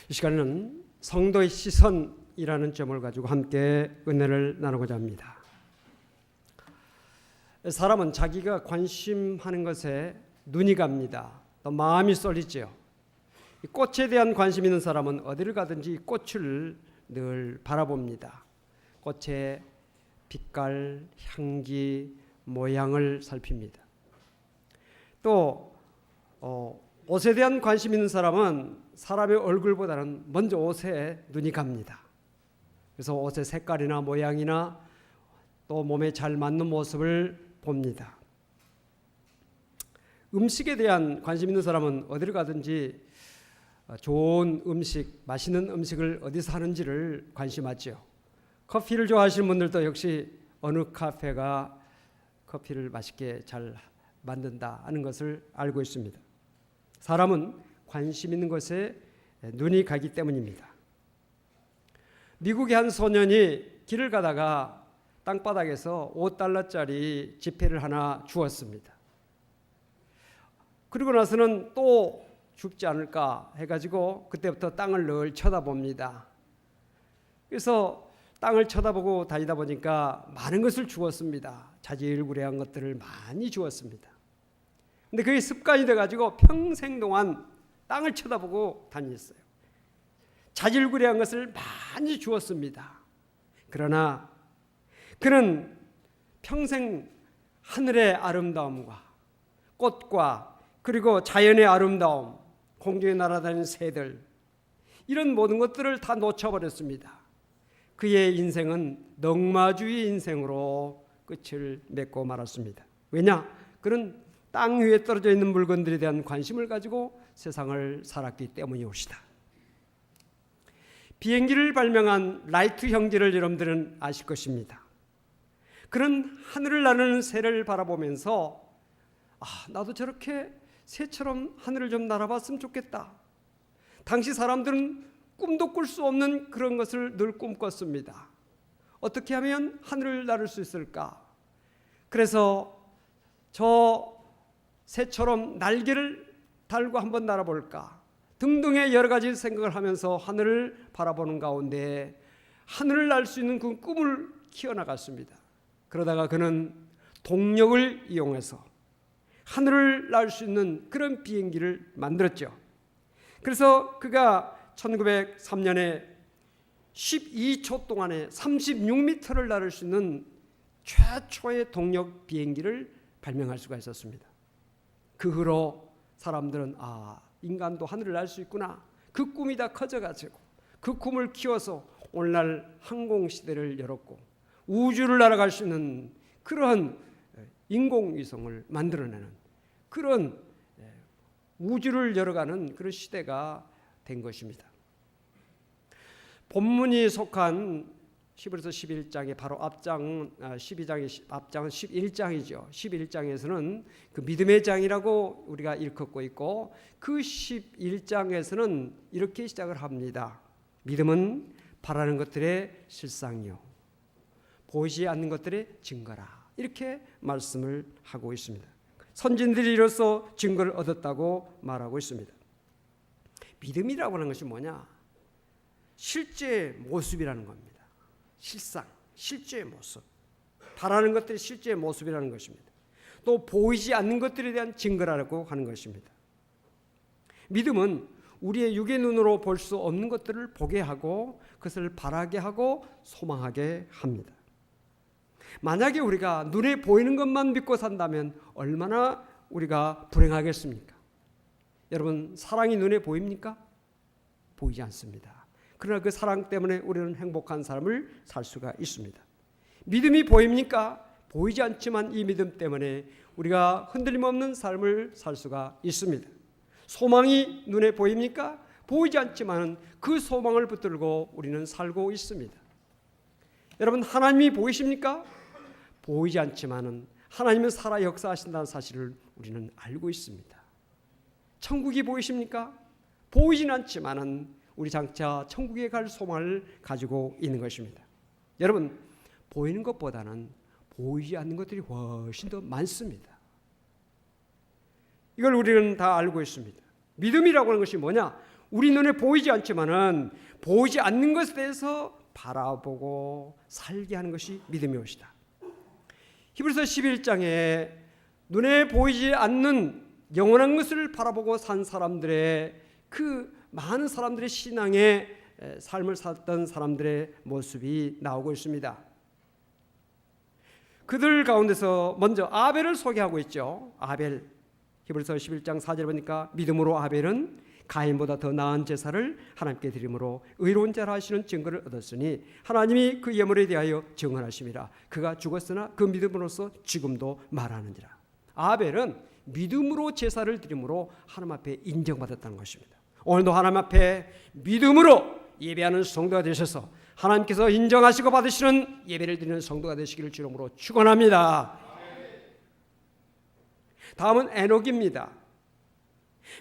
이 시간에는 성도의 시선이라는 점을 가지고 함께 은혜를 나누고자 합니다. 사람은 자기가 관심하는 것에 눈이 갑니다. 또 마음이 쏠리죠. 꽃에 대한 관심 있는 사람은 어디를 가든지 꽃을 늘 바라봅니다. 꽃의 빛깔, 향기, 모양을 살핍니다. 또 옷에 대한 관심 있는 사람은 사람의 얼굴보다는 먼저 옷에 눈이 갑니다. 그래서 옷의 색깔이나 모양이나 또 몸에 잘 맞는 모습을 봅니다. 음식에 대한 관심 있는 사람은 어디를 가든지 좋은 음식, 맛있는 음식을 어디서 하는지를 관심하죠. 커피를 좋아하시는 분들도 역시 어느 카페가 커피를 맛있게 잘 만든다 하는 것을 알고 있습니다. 사람은 관심 있는 것에 눈이 가기 때문입니다. 미국의 한 소년이 길을 가다가 땅바닥에서 $5짜리 지폐를 하나 주었습니다. 그리고 나서는 또 죽지 않을까 해가지고 그때부터 땅을 늘 쳐다봅니다. 그래서 땅을 쳐다보고 다니다 보니까 많은 것을 주었습니다. 자질구레한 것들을 많이 주었습니다. 근데 그게 습관이 돼가지고 평생 동안 땅을 쳐다보고 다녔어요. 자질구레한 것을 많이 주었습니다. 그러나 그는 평생 하늘의 아름다움과 꽃과 그리고 자연의 아름다움, 공중에 날아다니는 새들, 이런 모든 것들을 다 놓쳐버렸습니다. 그의 인생은 넉마주의 인생으로 끝을 맺고 말았습니다. 왜냐? 그는 땅 위에 떨어져 있는 물건들에 대한 관심을 가지고 세상을 살았기 때문이옵시다. 비행기를 발명한 라이트 형제를 여러분들은 아실 것입니다. 그는 하늘을 나르는 새를 바라보면서 나도 저렇게 새처럼 하늘을 좀 날아봤으면 좋겠다. 당시 사람들은 꿈도 꿀 수 없는 그런 것을 늘 꿈꿨습니다. 어떻게 하면 하늘을 나를 수 있을까? 그래서 저 새처럼 날개를 달고 한번 날아볼까? 등등의 여러 가지 생각을 하면서 하늘을 바라보는 가운데 하늘을 날 수 있는 그 꿈을 키워나갔습니다. 그러다가 그는 동력을 이용해서 하늘을 날 수 있는 그런 비행기를 만들었죠. 그래서 그가 1903년에 12초 동안에 36m를 날을 수 있는 최초의 동력 비행기를 발명할 수가 있었습니다. 그 후로 사람들은 인간도 하늘을 날 수 있구나. 그 꿈이 다 커져가지고 그 꿈을 키워서 오늘날 항공시대를 열었고 우주를 날아갈 수 있는 그러한 인공위성을 만들어내는 그런 우주를 열어가는 그런 시대가 된 것입니다. 본문이 속한 히브리서 11장의 바로 앞장 12장의 앞장은 11장이죠. 11장에서는 그 믿음의 장이라고 우리가 일컫고 있고 그 11장에서는 이렇게 시작을 합니다. 믿음은 바라는 것들의 실상이요 보이지 않는 것들의 증거라. 이렇게 말씀을 하고 있습니다. 선진들이 이로써 증거를 얻었다고 말하고 있습니다. 믿음이라고 하는 것이 뭐냐? 실제 모습이라는 겁니다. 실상, 실제의 모습. 바라는 것들이 실제의 모습이라는 것입니다. 또 보이지 않는 것들에 대한 증거라고 하는 것입니다. 믿음은 우리의 육의 눈으로 볼 수 없는 것들을 보게 하고 그것을 바라게 하고 소망하게 합니다. 만약에 우리가 눈에 보이는 것만 믿고 산다면 얼마나 우리가 불행하겠습니까? 여러분, 사랑이 눈에 보입니까? 보이지 않습니다. 그러나 그 사랑 때문에 우리는 행복한 삶을 살 수가 있습니다. 믿음이 보입니까? 보이지 않지만 이 믿음 때문에 우리가 흔들림 없는 삶을 살 수가 있습니다. 소망이 눈에 보입니까? 보이지 않지만 그 소망을 붙들고 우리는 살고 있습니다. 여러분, 하나님이 보이십니까? 보이지 않지만 하나님은 살아 역사하신다는 사실을 우리는 알고 있습니다. 천국이 보이십니까? 보이진 않지만 우리 장차 천국에 갈 소망을 가지고 있는 것입니다. 여러분, 보이는 것보다는 보이지 않는 것들이 훨씬 더 많습니다. 이걸 우리는 다 알고 있습니다. 믿음이라고 하는 것이 뭐냐? 우리 눈에 보이지 않지만은 보이지 않는 것에 대해서 바라보고 살게 하는 것이 믿음의 옷이다. 히브리서 11장에 눈에 보이지 않는 영원한 것을 바라보고 산 사람들의 그 많은 사람들의 신앙의 삶을 살았던 사람들의 모습이 나오고 있습니다. 그들 가운데서 먼저 아벨을 소개하고 있죠. 아벨, 히브리서 11장 4절 보니까 믿음으로 아벨은 가인보다 더 나은 제사를 하나님께 드림으로 의로운 자라 하시는 증거를 얻었으니 하나님이 그 예물에 대하여 증언하심이라. 그가 죽었으나 그 믿음으로써 지금도 말하느니라. 아벨은 믿음으로 제사를 드림으로 하나님 앞에 인정받았다는 것입니다. 오늘도 하나님 앞에 믿음으로 예배하는 성도가 되셔서 하나님께서 인정하시고 받으시는 예배를 드리는 성도가 되시기를 주님으로 축원합니다. 다음은 에녹입니다.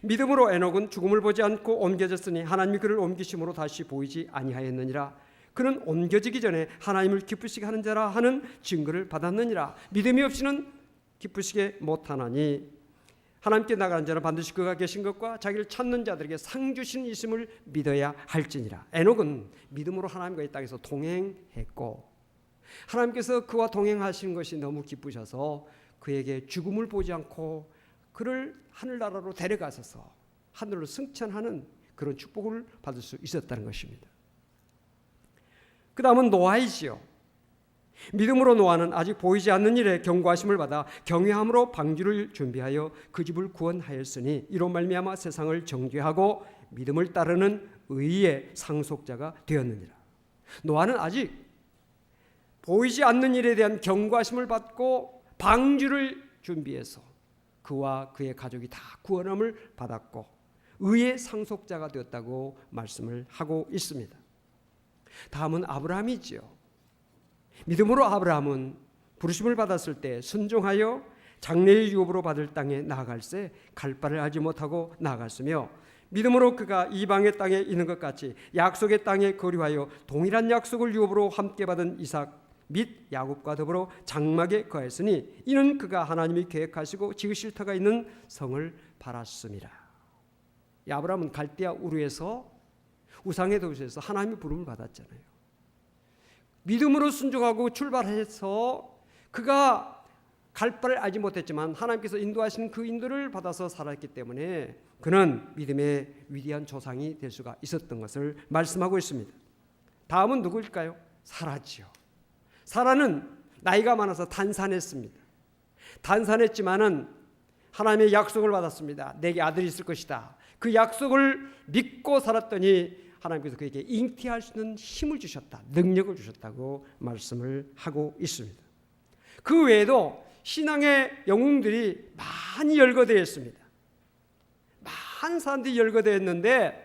믿음으로 에녹은 죽음을 보지 않고 옮겨졌으니 하나님이 그를 옮기심으로 다시 보이지 아니하였느니라. 그는 옮겨지기 전에 하나님을 기쁘시게 하는 자라 하는 증거를 받았느니라. 믿음이 없이는 기쁘시게 못하나니 하나님께 나가는 자는 반드시 그가 계신 것과 자기를 찾는 자들에게 상 주시는 있음을 믿어야 할지니라. 에녹은 믿음으로 하나님과 이 땅에서 동행했고 하나님께서 그와 동행하시는 것이 너무 기쁘셔서 그에게 죽음을 보지 않고 그를 하늘나라로 데려가셔서 하늘로 승천하는 그런 축복을 받을 수 있었다는 것입니다. 그 다음은 노아이지요. 믿음으로 노아는 아직 보이지 않는 일에 경고하심을 받아 경외함으로 방주를 준비하여 그 집을 구원하였으니 이로 말미암아 세상을 정죄하고 믿음을 따르는 의의 상속자가 되었느니라. 노아는 아직 보이지 않는 일에 대한 경고하심을 받고 방주를 준비해서 그와 그의 가족이 다 구원함을 받았고 의의 상속자가 되었다고 말씀을 하고 있습니다. 다음은 아브라함이지요. 믿음으로 아브라함은 부르심을 받았을 때 순종하여 장래의 유업으로 받을 땅에 나아갈새 갈 바를 알지 못하고 나아갔으며 믿음으로 그가 이방의 땅에 있는 것 같이 약속의 땅에 거류하여 동일한 약속을 유업으로 함께 받은 이삭 및 야곱과 더불어 장막에 거했으니 이는 그가 하나님이 계획하시고 지으실 터가 있는 성을 바랐습니다. 아브라함은 갈대아 우르에서 우상의 도시에서 하나님의 부름을 받았잖아요. 믿음으로 순종하고 출발해서 그가 갈 바를 알지 못했지만 하나님께서 인도하시는 그 인도를 받아서 살았기 때문에 그는 믿음의 위대한 조상이 될 수가 있었던 것을 말씀하고 있습니다. 다음은 누구일까요? 사라지요. 사라는 나이가 많아서 단산했습니다. 단산했지만은 하나님의 약속을 받았습니다. 내게 아들이 있을 것이다. 그 약속을 믿고 살았더니 하나님께서 그에게 잉태할 수 있는 힘을 주셨다. 능력을 주셨다고 말씀을 하고 있습니다. 그 외에도 신앙의 영웅들이 많이 열거되어 있습니다. 많은 사람들이 열거되어 있는데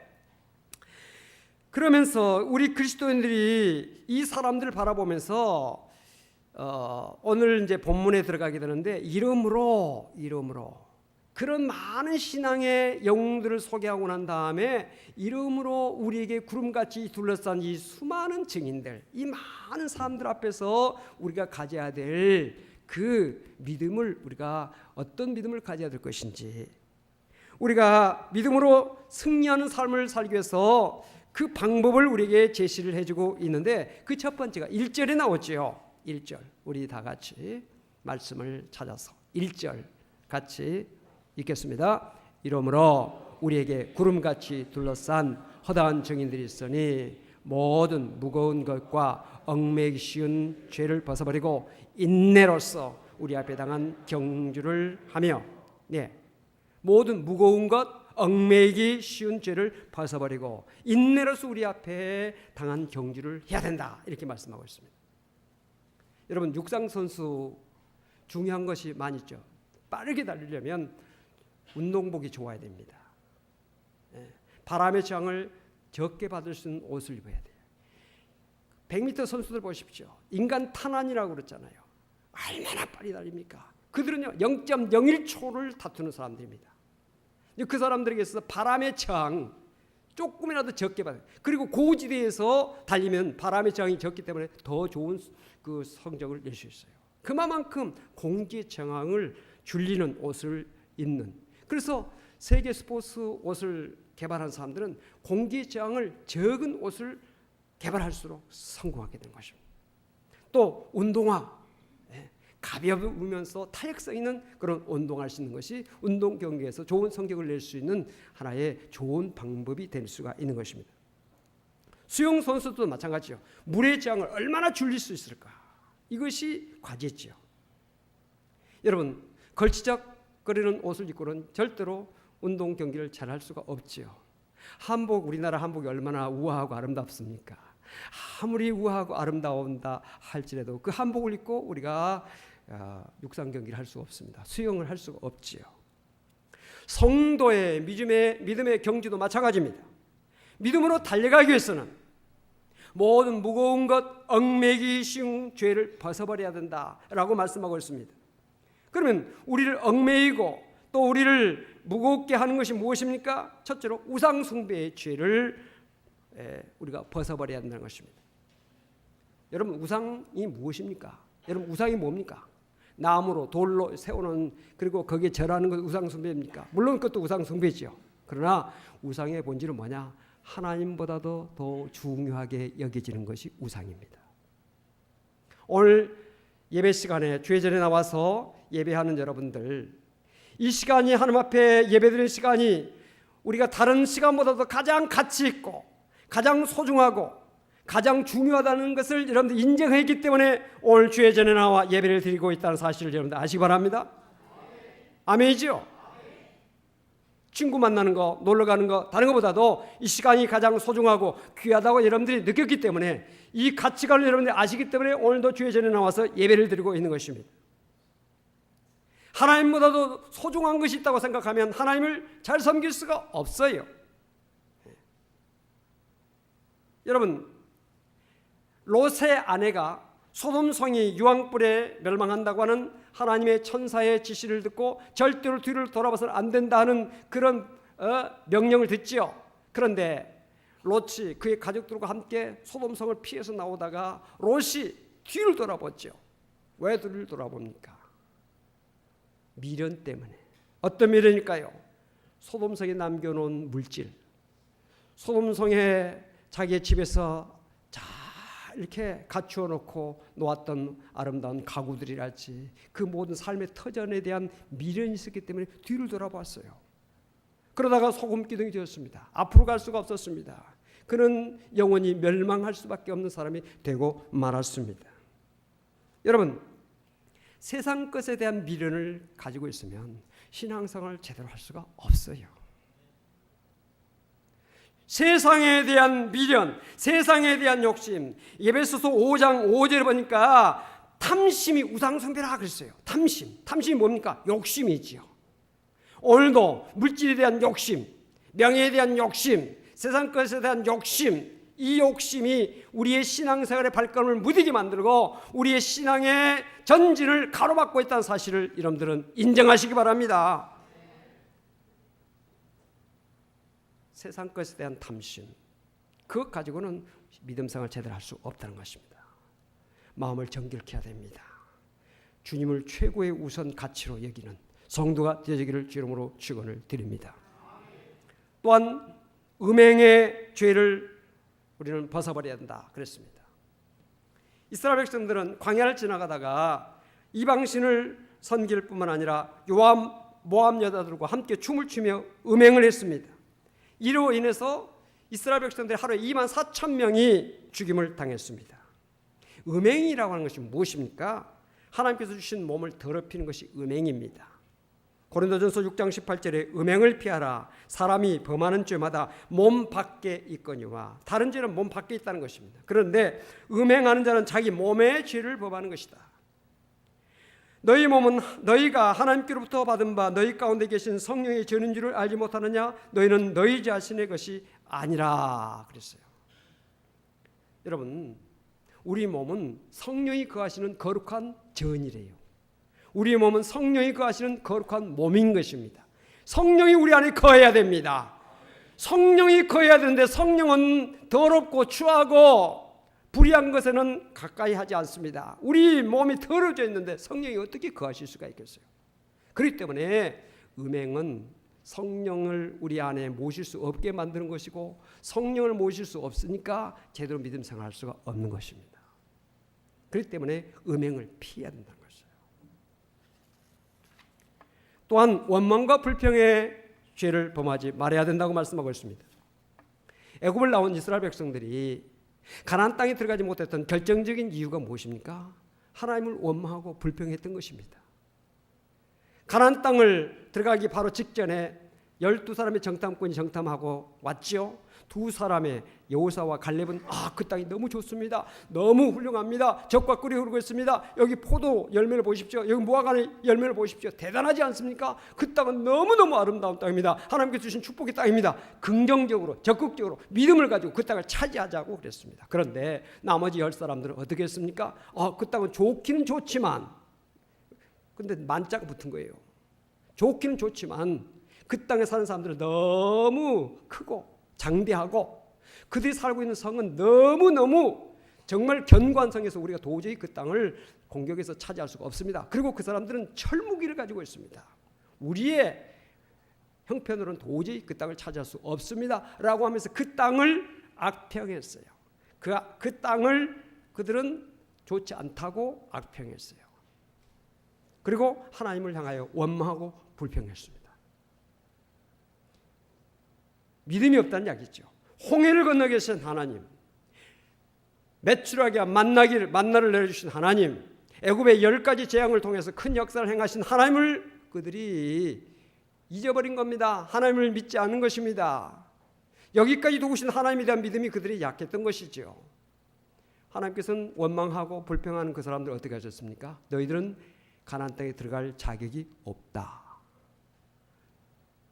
그러면서 우리 그리스도인들이 이 사람들을 바라보면서 오늘 이제 본문에 들어가게 되는데 이름으로 그런 많은 신앙의 영웅들을 소개하고 난 다음에 이름으로 우리에게 구름같이 둘러싼 이 수많은 증인들, 이 많은 사람들 앞에서 우리가 가져야 될 그 믿음을 우리가 어떤 믿음을 가져야 될 것인지 우리가 믿음으로 승리하는 삶을 살기 위해서 그 방법을 우리에게 제시를 해주고 있는데 그 첫 번째가 1절에 나오죠. 1절 우리 다 같이 말씀을 찾아서 1절 같이 읽겠습니다. 이러므로 우리에게 구름같이 둘러싼 허다한 증인들이 있으니 모든 무거운 것과 얽매이기 쉬운 죄를 벗어버리고 인내로서 우리 앞에 당한 경주를 하며 모든 무거운 것 얽매이기 쉬운 죄를 벗어버리고 인내로서 우리 앞에 당한 경주를 해야 된다 이렇게 말씀하고 있습니다. 여러분 육상 선수 중요한 것이 많이 있죠. 빠르게 달리려면 운동복이 좋아야 됩니다. 바람의 저항을 적게 받을 수 있는 옷을 입어야 돼요. 100m 선수들 보십시오. 인간 탄환이라고 그랬잖아요. 얼마나 빨리 달립니까? 그들은요 0.01초를 다투는 사람들입니다. 그 사람들에게 있어서 바람의 저항 조금이라도 적게 받아요. 그리고 고지대에서 달리면 바람의 저항이 적기 때문에 더 좋은 그 성적을 낼 수 있어요. 그만큼 공기의 저항을 줄이는 옷을 입는. 그래서 세계 스포츠 옷을 개발한 사람들은 공기 저항을 적은 옷을 개발할수록 성공하게 된 것입니다. 또 운동화, 가벼우면서 탄력성 있는 그런 운동할 수 있는 것이 운동 경기에서 좋은 성적을 낼 수 있는 하나의 좋은 방법이 될 수가 있는 것입니다. 수영 선수도 마찬가지죠. 물의 저항을 얼마나 줄일 수 있을까? 이것이 과제지요. 여러분, 걸치적거리는 옷을 입고는 절대로 운동 경기를 잘할 수가 없지요. 우리나라 한복이 얼마나 우아하고 아름답습니까? 아무리 우아하고 아름다운다 할지라도 그 한복을 입고 우리가 육상 경기를 할 수가 없습니다. 수영을 할 수가 없지요. 성도의 믿음의 경지도 마찬가지입니다. 믿음으로 달려가기 위해서는 모든 무거운 것, 얽매기 쉬운 죄를 벗어버려야 된다라고 말씀하고 있습니다. 그러면 우리를 얽매이고 또 우리를 무겁게 하는 것이 무엇입니까? 첫째로 우상 숭배의 죄를 우리가 벗어버려야 한다는 것입니다. 여러분, 우상이 무엇입니까? 여러분, 우상이 뭡니까? 나무로 돌로 세우는, 그리고 거기에 절하는 것 우상 숭배입니까? 물론 그것도 우상 숭배지요. 그러나 우상의 본질은 뭐냐? 하나님보다도 더 중요하게 여겨지는 것이 우상입니다. 오늘 예배 시간에 주의 전에 나와서 예배하는 여러분들, 이 시간이 하나님 앞에 예배드리는 시간이 우리가 다른 시간보다도 가장 가치 있고 가장 소중하고 가장 중요하다는 것을 여러분들 인정했기 때문에 오늘 주의 전에 나와 예배를 드리고 있다는 사실을 여러분들 아시기 바랍니다. 아멘이죠? 친구 만나는 거, 놀러 가는 거, 다른 것보다도 이 시간이 가장 소중하고 귀하다고 여러분들이 느꼈기 때문에 이 가치관을 여러분들이 아시기 때문에 오늘도 주의 전에 나와서 예배를 드리고 있는 것입니다. 하나님보다도 소중한 것이 있다고 생각하면 하나님을 잘 섬길 수가 없어요. 여러분, 롯의 아내가 소돔성이 유황불에 멸망한다고 하는 하나님의 천사의 지시를 듣고 절대로 뒤를 돌아봐서는 안 된다는 그런 명령을 듣지요. 그런데 롯이 그의 가족들과 함께 소돔성을 피해서 나오다가 롯이 뒤를 돌아봤죠. 왜 뒤를 돌아봅니까? 미련 때문에. 어떤 미련일까요? 소돔성에 남겨놓은 물질, 소돔성에 자기의 집에서 잘 이렇게 갖추어 놓고 놓았던 아름다운 가구들이랄지 그 모든 삶의 터전에 대한 미련이 있었기 때문에 뒤를 돌아봤어요. 그러다가 소금기둥이 되었습니다. 앞으로 갈 수가 없었습니다. 그는 영원히 멸망할 수밖에 없는 사람이 되고 말았습니다. 여러분, 세상 것에 대한 미련을 가지고 있으면 신앙생활을 제대로 할 수가 없어요. 세상에 대한 미련, 세상에 대한 욕심. 에베소서 5장 5절에 보니까 탐심이 우상숭배라 그랬어요. 탐심이 뭡니까? 욕심이지요. 오늘도 물질에 대한 욕심, 명예에 대한 욕심, 세상 것에 대한 욕심, 이 욕심이 우리의 신앙생활의 발걸음을 무디게 만들고 우리의 신앙의 전진을 가로막고 있다는 사실을 여러분들은 인정하시기 바랍니다. 세상 것에 대한 탐심, 그것 가지고는 믿음생활을 제대로 할 수 없다는 것입니다. 마음을 정결케 해야 됩니다. 주님을 최고의 우선 가치로 여기는 성도가 되시기를 주름으로 축원을 드립니다. 또한 음행의 죄를 우리는 벗어버려야 한다 그랬습니다. 이스라엘 백성들은 광야를 지나가다가 이방신을 섬길 뿐만 아니라 모압 여자들과 함께 춤을 추며 음행을 했습니다. 이로 인해서 이스라엘 백성들이 하루에 24,000명이 죽임을 당했습니다. 음행이라고 하는 것이 무엇입니까? 하나님께서 주신 몸을 더럽히는 것이 음행입니다. 고린도전서 6장 18절에 음행을 피하라. 사람이 범하는 죄마다 몸 밖에 있거니와. 다른 죄는 몸 밖에 있다는 것입니다. 그런데 음행하는 자는 자기 몸의 죄를 범하는 것이다. 너희 몸은 너희가 하나님께로부터 받은 바 너희 가운데 계신 성령의 죄인 줄을 알지 못하느냐? 너희는 너희 자신의 것이 아니라 그랬어요. 여러분, 우리 몸은 성령이 거하시는 거룩한 전이래요. 우리 몸은 성령이 거하시는 거룩한 몸인 것입니다. 성령이 우리 안에 거해야 됩니다. 성령이 거해야 되는데 성령은 더럽고 추하고 불의한 것에는 가까이 하지 않습니다. 우리 몸이 더러워져 있는데 성령이 어떻게 거하실 수가 있겠어요? 그렇기 때문에 음행은 성령을 우리 안에 모실 수 없게 만드는 것이고, 성령을 모실 수 없으니까 제대로 믿음 생활할 수가 없는 것입니다. 그렇기 때문에 음행을 피해야 된다는 것이에요. 또한 원망과 불평의 죄를 범하지 말아야 된다고 말씀하고 있습니다. 애굽을 나온 이스라엘 백성들이 가나안 땅에 들어가지 못했던 결정적인 이유가 무엇입니까? 하나님을 원망하고 불평했던 것입니다. 가나안 땅을 들어가기 바로 직전에 12사람의 정탐꾼이 정탐하고 왔지요. 두 사람의 여호사와 갈렙은 그 땅이 너무 좋습니다. 너무 훌륭합니다. 적과 꿀이 흐르고 있습니다. 여기 포도 열매를 보십시오. 여기 무화과의 열매를 보십시오. 대단하지 않습니까? 그 땅은 너무너무 아름다운 땅입니다. 하나님께서 주신 축복의 땅입니다. 긍정적으로 적극적으로 믿음을 가지고 그 땅을 차지하자고 그랬습니다. 그런데 나머지 10사람들은 어떻게 했습니까? 그 땅은 좋기는 좋지만, 근데 만자가 붙은 거예요. 좋기는 좋지만 그 땅에 사는 사람들은 너무 크고 장대하고 그들이 살고 있는 성은 너무너무 정말 견고한 성에서 우리가 도저히 그 땅을 공격해서 차지할 수가 없습니다. 그리고 그 사람들은 철무기를 가지고 있습니다. 우리의 형편으로는 도저히 그 땅을 차지할 수 없습니다 라고 하면서 그 땅을 악평했어요. 그 땅을 그들은 좋지 않다고 악평했어요. 그리고 하나님을 향하여 원망하고 불평했습니다. 믿음이 없다는 이야기죠. 홍해를 건너 계신 하나님, 메추라기와 만나를 내려주신 하나님, 애굽의 10가지 재앙을 통해서 큰 역사를 행하신 하나님을 그들이 잊어버린 겁니다. 하나님을 믿지 않은 것입니다. 여기까지 도우신 하나님에 대한 믿음이 그들이 약했던 것이죠. 하나님께서는 원망하고 불평하는 그 사람들 어떻게 하셨습니까? 너희들은 가나안 땅에 들어갈 자격이 없다.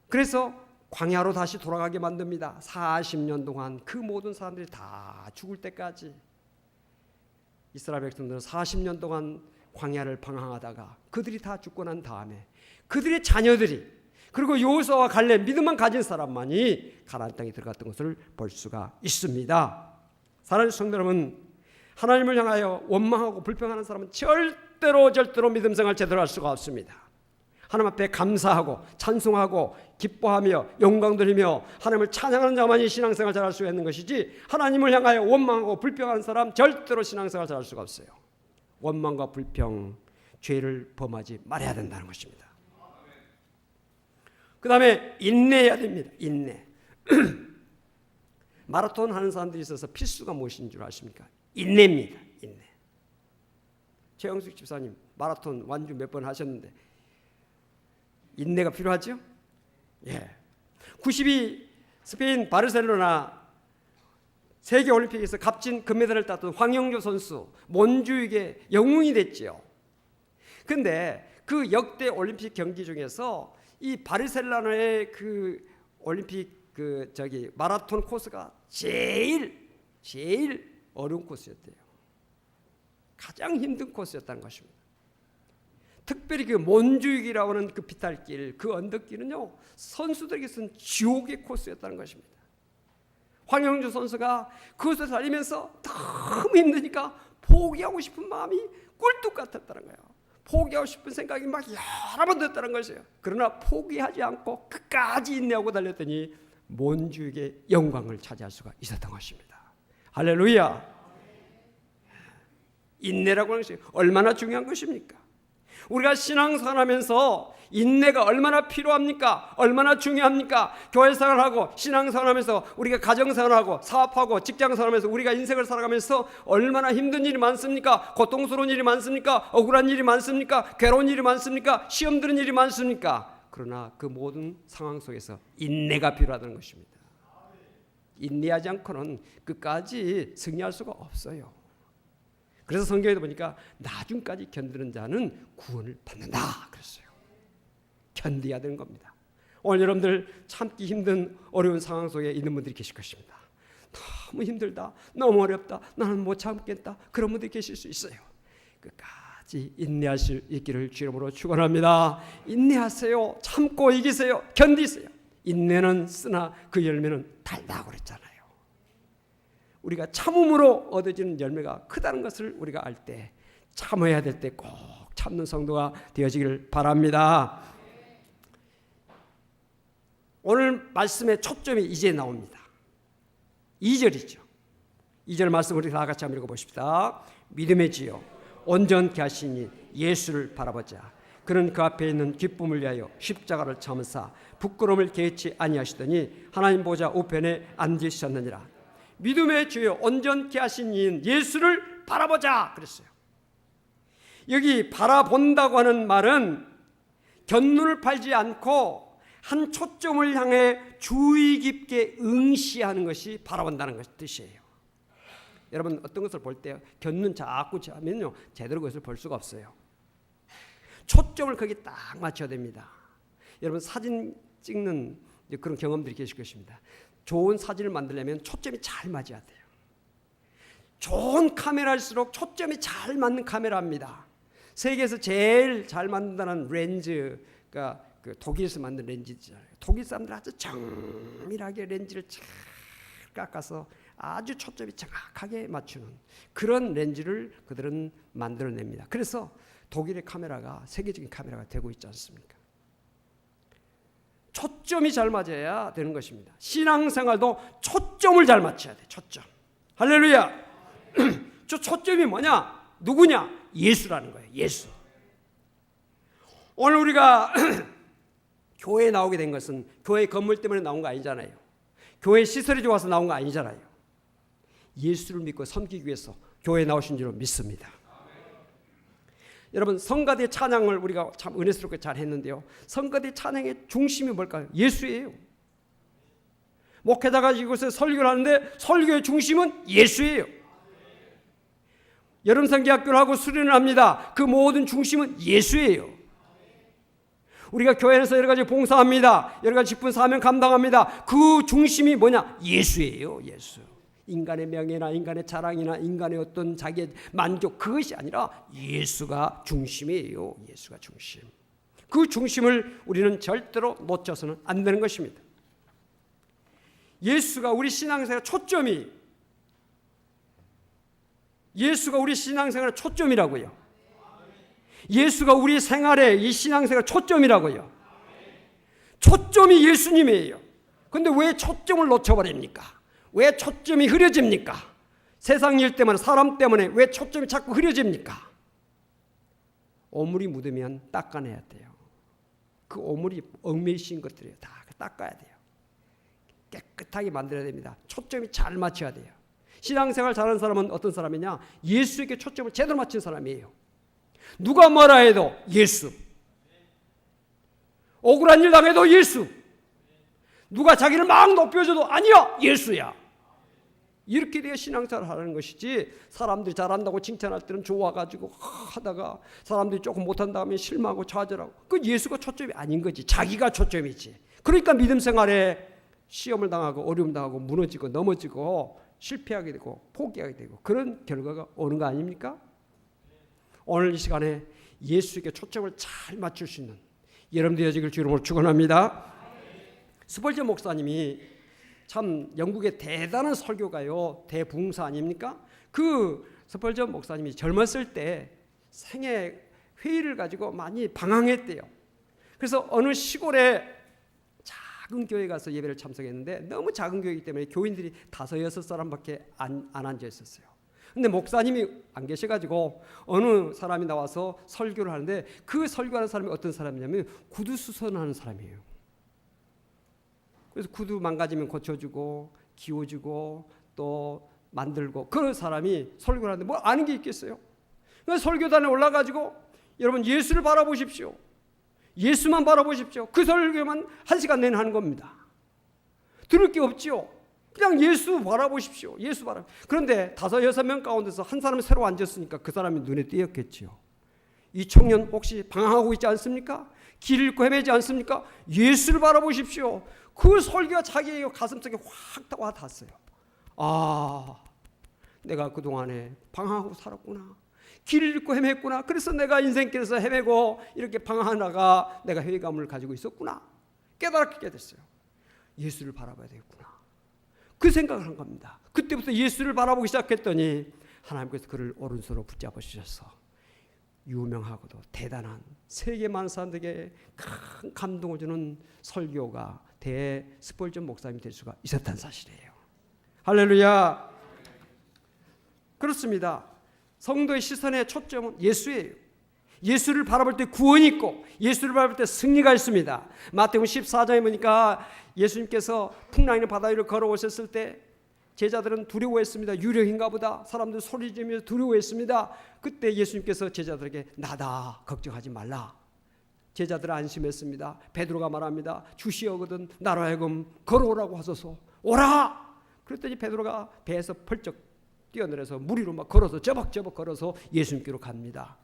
그래서 광야로 다시 돌아가게 만듭니다. 40년 동안 그 모든 사람들이 다 죽을 때까지 이스라엘 백성들은 40년 동안 광야를 방황하다가 그들이 다 죽고 난 다음에 그들의 자녀들이, 그리고 여호수아와 갈렙 믿음만 가진 사람만이 가나안 땅에 들어갔던 것을 볼 수가 있습니다. 사랑하는 성도 여러분, 하나님을 향하여 원망하고 불평하는 사람은 절대로 믿음 생활 제대로 할 수가 없습니다. 하나님 앞에 감사하고 찬송하고 기뻐하며 영광 돌리며 하나님을 찬양하는 자만이 신앙생활 잘할 수 있는 것이지, 하나님을 향하여 원망하고 불평하는 사람 절대로 신앙생활 잘할 수가 없어요. 원망과 불평, 죄를 범하지 말아야 된다는 것입니다. 그 다음에 인내해야 됩니다. 인내. 마라톤 하는 사람들이 있어서 필수가 무엇인 줄 아십니까? 인내입니다. 인내. 최영숙 집사님 마라톤 완주 몇 번 하셨는데 인내가 필요하죠? 예. 92 스페인 바르셀로나 세계올림픽에서 값진 금메달을 땄던 황영조 선수, 몬주익의 영웅이 됐죠. 근데 그 역대 올림픽 경기 중에서 이 바르셀로나의 그 올림픽 마라톤 코스가 제일 어려운 코스였대요. 가장 힘든 코스였다는 것입니다. 특별히 그 몬주익이라고 하는 그 비탈길, 그 언덕길은요, 선수들에게서는 지옥의 코스였다는 것입니다. 황영주 선수가 그것을 달리면서 너무 힘드니까 포기하고 싶은 마음이 꿀뚝 같았다는 거예요. 포기하고 싶은 생각이 막 여러 번 들었다는 것이에요. 그러나 포기하지 않고 끝까지 인내하고 달렸더니 몬주익의 영광을 차지할 수가 있었던 것입니다. 할렐루야. 인내라고 하는 것이 얼마나 중요한 것입니까? 우리가 신앙생활하면서 인내가 얼마나 필요합니까? 얼마나 중요합니까? 교회생활하고 신앙생활하면서 우리가 가정생활하고 사업하고 직장생활하면서 우리가 인생을 살아가면서 얼마나 힘든 일이 많습니까? 고통스러운 일이 많습니까? 억울한 일이 많습니까? 괴로운 일이 많습니까? 시험 드는 일이 많습니까? 그러나 그 모든 상황 속에서 인내가 필요하다는 것입니다. 인내하지 않고는 끝까지 승리할 수가 없어요. 그래서 성경에도 보니까 나중까지 견디는 자는 구원을 받는다 그랬어요. 견디어야 되는 겁니다. 오늘 여러분들 참기 힘든 어려운 상황 속에 있는 분들이 계실 것입니다. 너무 힘들다, 너무 어렵다, 나는 못 참겠다, 그런 분들이 계실 수 있어요. 끝까지 인내할 수 있기를 주 이름으로 축원합니다. 인내하세요. 참고 이기세요. 견디세요. 인내는 쓰나 그 열매는 달다고 그랬잖아요. 우리가 참음으로 얻어지는 열매가 크다는 것을 우리가 알 때, 참아야 될 때 꼭 참는 성도가 되어지길 바랍니다. 오늘 말씀의 초점이 이제 나옵니다. 2절이죠. 2절 말씀 우리 다 같이 한번 읽어보십시다. 믿음의 지요 온전케 하시니 예수를 바라보자. 그는 그 앞에 있는 기쁨을 위하여 십자가를 참으사 부끄러움을 개치 아니하시더니 하나님 보좌 우편에 앉으셨느니라. 믿음의 주여 온전케 하신 이인 예수를 바라보자 그랬어요. 여기 바라본다고 하는 말은 곁눈을 팔지 않고 한 초점을 향해 주의 깊게 응시하는 것이 바라본다는 것의 뜻이에요. 여러분 어떤 것을 볼 때 곁눈 자꾸 하면요 제대로 그것을 볼 수가 없어요. 초점을 거기 딱 맞춰야 됩니다. 여러분 사진 찍는 그런 경험들이 계실 것입니다. 좋은 사진을 만들려면 초점이 잘 맞아야 돼요. 좋은 카메라일수록 초점이 잘 맞는 카메라입니다. 세계에서 제일 잘 만든다는 렌즈가 그 독일에서 만든 렌즈잖아요. 독일 사람들 아주 정밀하게 렌즈를 잘 깎아서 아주 초점이 정확하게 맞추는 그런 렌즈를 그들은 만들어냅니다. 그래서 독일의 카메라가 세계적인 카메라가 되고 있지 않습니까? 초점이 잘 맞아야 되는 것입니다. 신앙생활도 초점을 잘 맞춰야 돼. 초점. 할렐루야. 저 초점이 뭐냐? 누구냐? 예수라는 거예요. 예수. 오늘 우리가 교회에 나오게 된 것은 교회 건물 때문에 나온 거 아니잖아요. 교회 시설이 좋아서 나온 거 아니잖아요. 예수를 믿고 섬기기 위해서 교회에 나오신 줄 믿습니다. 여러분 성가대 찬양을 우리가 참 은혜스럽게 잘 했는데요. 성가대 찬양의 중심이 뭘까요? 예수예요. 목회자가 이곳에 설교를 하는데 설교의 중심은 예수예요. 여름성기학교를 하고 수련을 합니다. 그 모든 중심은 예수예요. 우리가 교회에서 여러 가지 봉사합니다. 여러 가지 직분 사명 감당합니다. 그 중심이 뭐냐? 예수예요. 예수. 인간의 명예나 인간의 자랑이나 인간의 어떤 자기의 만족 그것이 아니라 예수가 중심이에요. 예수가 중심. 그 중심을 우리는 절대로 놓쳐서는 안 되는 것입니다. 예수가 우리 신앙생활의 초점이 예수가 우리 신앙생활의 초점이라고요. 예수가 우리 생활의 이 신앙생활의 초점이라고요. 초점이 예수님이에요. 그런데 왜 초점을 놓쳐버립니까? 왜 초점이 흐려집니까? 세상 일 때문에 사람 때문에 왜 초점이 자꾸 흐려집니까? 오물이 묻으면 닦아내야 돼요. 그 오물이 얽매이신 것들이에요. 다 닦아야 돼요. 깨끗하게 만들어야 됩니다. 초점이 잘 맞춰야 돼요. 신앙생활 잘하는 사람은 어떤 사람이냐? 예수에게 초점을 제대로 맞춘 사람이에요. 누가 뭐라 해도 예수. 억울한 일 당해도 예수. 누가 자기를 막 높여줘도 아니야 예수야. 이렇게 돼야 신앙생활을 하는 것이지 사람들이 잘한다고 칭찬할 때는 좋아가지고 하다가 사람들이 조금 못한다 하면 실망하고 좌절하고 그 예수가 초점이 아닌 거지. 자기가 초점이지. 그러니까 믿음 생활에 시험을 당하고 어려움 당하고 무너지고 넘어지고 실패하게 되고 포기하게 되고 그런 결과가 오는 거 아닙니까? 오늘 이 시간에 예수에게 초점을 잘 맞출 수 있는 여러분들 되어지길 주 이름으로 축원합니다. 스펄전 목사님이 참 영국의 대단한 설교가요. 대붕사 아닙니까? 그 스펄전 목사님이 젊었을 때 생애 회의를 가지고 많이 방황했대요. 그래서 어느 시골에 작은 교회 가서 예배를 참석했는데 너무 작은 교회이기 때문에 교인들이 5-6사람밖에 안 앉아 있었어요. 근데 목사님이 안 계셔가지고 어느 사람이 나와서 설교를 하는데 그 설교하는 사람이 어떤 사람이냐면 구두 수선하는 사람이에요. 그래서 구두 망가지면 고쳐주고 기워주고 또 만들고 그런 사람이 설교를 하는데 뭐 아는 게 있겠어요? 그래서 설교단에 올라가지고 여러분 예수를 바라보십시오. 예수만 바라보십시오. 그 설교만 1시간 내내 하는 겁니다. 들을 게 없지요. 그냥 예수 바라보십시오. 예수 바라. 그런데 5-6명 가운데서 한 사람이 새로 앉았으니까 그 사람이 눈에 띄었겠지요. 이 청년 혹시 방황하고 있지 않습니까? 길 잃고 헤매지 않습니까? 예수를 바라보십시오. 그 설교가 자기의 가슴속에 확 와 닿았어요. 아, 내가 그동안에 방황하고 살았구나. 길을 잃고 헤맸구나. 그래서 내가 인생길에서 헤매고 이렇게 방황하다가 내가 회의감을 가지고 있었구나. 깨달게 됐어요. 예수를 바라봐야 되겠구나. 그 생각을 한 겁니다. 그때부터 예수를 바라보기 시작했더니 하나님께서 그를 오른손으로 붙잡으셔서 유명하고도 대단한 세계 많은 사람들에게 큰 감동을 주는 설교가 대스폴전 목사님이 될 수가 있었다는 사실이에요. 할렐루야. 그렇습니다. 성도의 시선의 초점은 예수예요. 예수를 바라볼 때 구원이 있고 예수를 바라볼 때 승리가 있습니다. 마태복음 14장에 보니까 예수님께서 풍랑이는 바다 위를 걸어오셨을 때 제자들은 두려워했습니다. 유령인가 보다. 사람들 소리 지르면서 두려워했습니다. 그때 예수님께서 제자들에게 나다, 걱정하지 말라. 제자들은 안심했습니다. 베드로가 말합니다. 주시어거든 나로 하여금 걸어오라고 하소서. 오라. 그랬더니 베드로가 배에서 펄쩍 뛰어내려서 물 위로 막 걸어서 저벅저벅 걸어서 예수님께로 갑니다.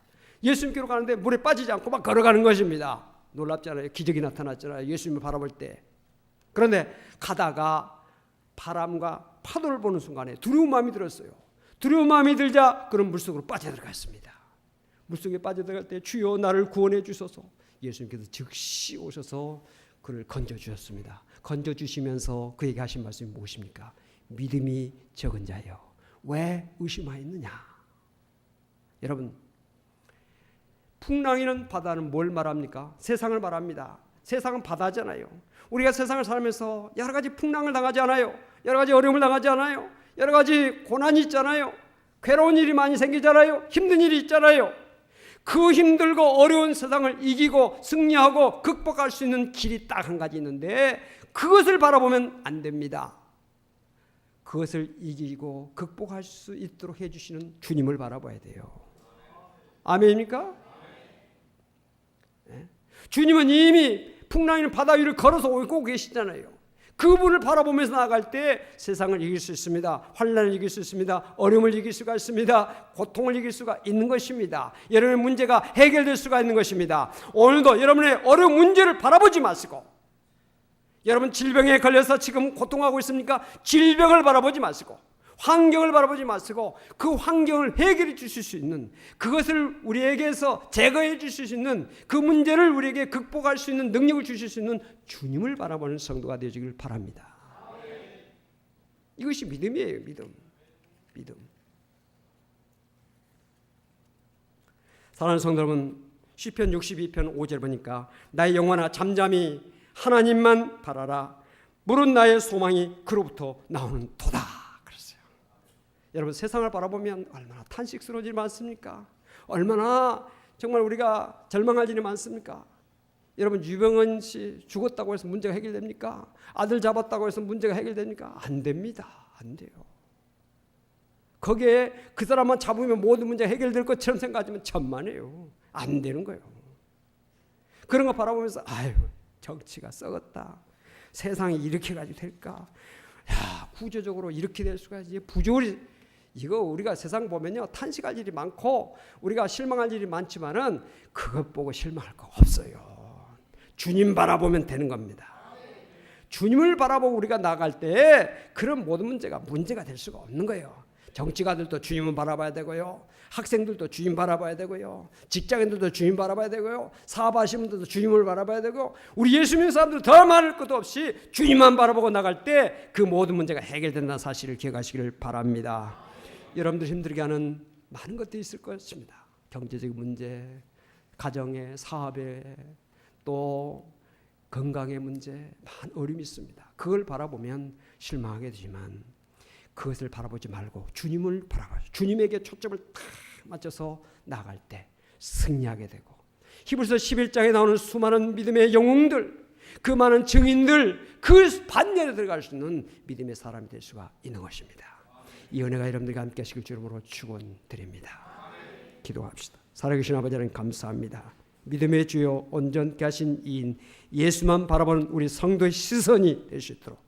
예수님께로 가는데 물에 빠지지 않고 막 걸어가는 것입니다. 놀랍잖아요. 기적이 나타났잖아요. 예수님을 바라볼 때. 그런데 가다가 바람과 파도를 보는 순간에 두려운 마음이 들었어요. 두려운 마음이 들자 그런 물속으로 빠져들어갔습니다. 물속에 빠져들어갈 때 주여 나를 구원해 주소서. 예수님께서 즉시 오셔서 그를 건져주셨습니다. 건져주시면서 그에게 하신 말씀이 무엇입니까? 믿음이 적은 자여 왜 의심하였느냐. 여러분, 풍랑이는 바다는 뭘 말합니까? 세상을 말합니다. 세상은 바다잖아요. 우리가 세상을 살면서 여러 가지 풍랑을 당하지 않아요? 여러 가지 어려움을 당하지 않아요? 여러 가지 고난이 있잖아요. 괴로운 일이 많이 생기잖아요. 힘든 일이 있잖아요. 그 힘들고 어려운 세상을 이기고 승리하고 극복할 수 있는 길이 딱 한 가지 있는데 그것을 바라보면 안 됩니다. 그것을 이기고 극복할 수 있도록 해주시는 주님을 바라봐야 돼요. 아멘입니까? 네? 주님은 이미 풍랑이는 바다 위를 걸어서 오고 계시잖아요. 그분을 바라보면서 나아갈 때 세상을 이길 수 있습니다. 환난을 이길 수 있습니다. 어려움을 이길 수가 있습니다. 고통을 이길 수가 있는 것입니다. 여러분의 문제가 해결될 수가 있는 것입니다. 오늘도 여러분의 어려운 문제를 바라보지 마시고, 여러분 질병에 걸려서 지금 고통하고 있습니까? 질병을 바라보지 마시고, 환경을 바라보지 마시고 그 환경을 해결해 주실 수 있는, 그것을 우리에게서 제거해 주실 수 있는, 그 문제를 우리에게 극복할 수 있는 능력을 주실 수 있는 주님을 바라보는 성도가 되시길 바랍니다. 이것이 믿음이에요. 믿음. 사랑하는 성도 여러분, 시편 62편 5절 보니까 나의 영혼아 잠잠히 하나님만 바라라. 물은 나의 소망이 그로부터 나오는 도다. 여러분, 세상을 바라보면 얼마나 탄식스러운 일이 많습니까? 얼마나 정말 우리가 절망할 일이 많습니까? 여러분, 유병헌 씨 죽었다고 해서 문제가 해결됩니까? 아들 잡았다고 해서 문제가 해결됩니까? 안 됩니다. 안 돼요. 거기에 그 사람만 잡으면 모든 문제가 해결될 것처럼 생각하지만 천만에요. 안 되는 거예요. 그런 거 바라보면서 아유, 정치가 썩었다. 세상이 이렇게 가지고 될까? 야, 구조적으로 이렇게 될 수가 있지. 부조리 이거 우리가 세상 보면요, 탄식할 일이 많고 우리가 실망할 일이 많지만은 그것 보고 실망할 거 없어요. 주님 바라보면 되는 겁니다. 주님을 바라보고 우리가 나갈 때 그런 모든 문제가 될 수가 없는 거예요. 정치가들도 주님을 바라봐야 되고요, 학생들도 주님 바라봐야 되고요, 직장인들도 주님 바라봐야 되고요, 사업하시는 분들도 주님을 바라봐야 되고, 우리 예수 믿는 사람들 더 많을 것도 없이 주님만 바라보고 나갈 때 그 모든 문제가 해결된다는 사실을 기억하시기를 바랍니다. 여러분들 힘들게 하는 많은 것들이 있을 것입니다. 경제적인 문제, 가정의, 사업에, 또 건강의 문제, 많은 어려움이 있습니다. 그걸 바라보면 실망하게 되지만 그것을 바라보지 말고 주님을 바라봐요. 주님에게 초점을 탁 맞춰서 나갈 때 승리하게 되고, 히브리서 11장에 나오는 수많은 믿음의 영웅들, 그 많은 증인들, 그 반열에 들어갈 수 있는 믿음의 사람이 될 수가 있는 것입니다. 이 은혜가 여러분들과 함께 하시길 주름으로 축원드립니다. 기도합시다. 살아계신 아버지 하나님 감사합니다. 믿음의 주요 온전케 하신 이인 예수만 바라보는 우리 성도의 시선이 될 수 있도록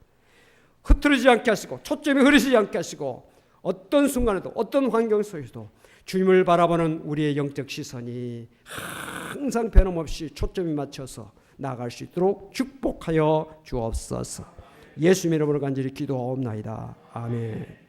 흐트러지지 않게 하시고, 초점이 흐르지 않게 하시고, 어떤 순간에도 어떤 환경 속에서도 주님을 바라보는 우리의 영적 시선이 항상 변함없이 초점이 맞춰서 나아갈 수 있도록 축복하여 주옵소서. 예수님의 이름으로 간절히 기도하옵나이다. 아멘.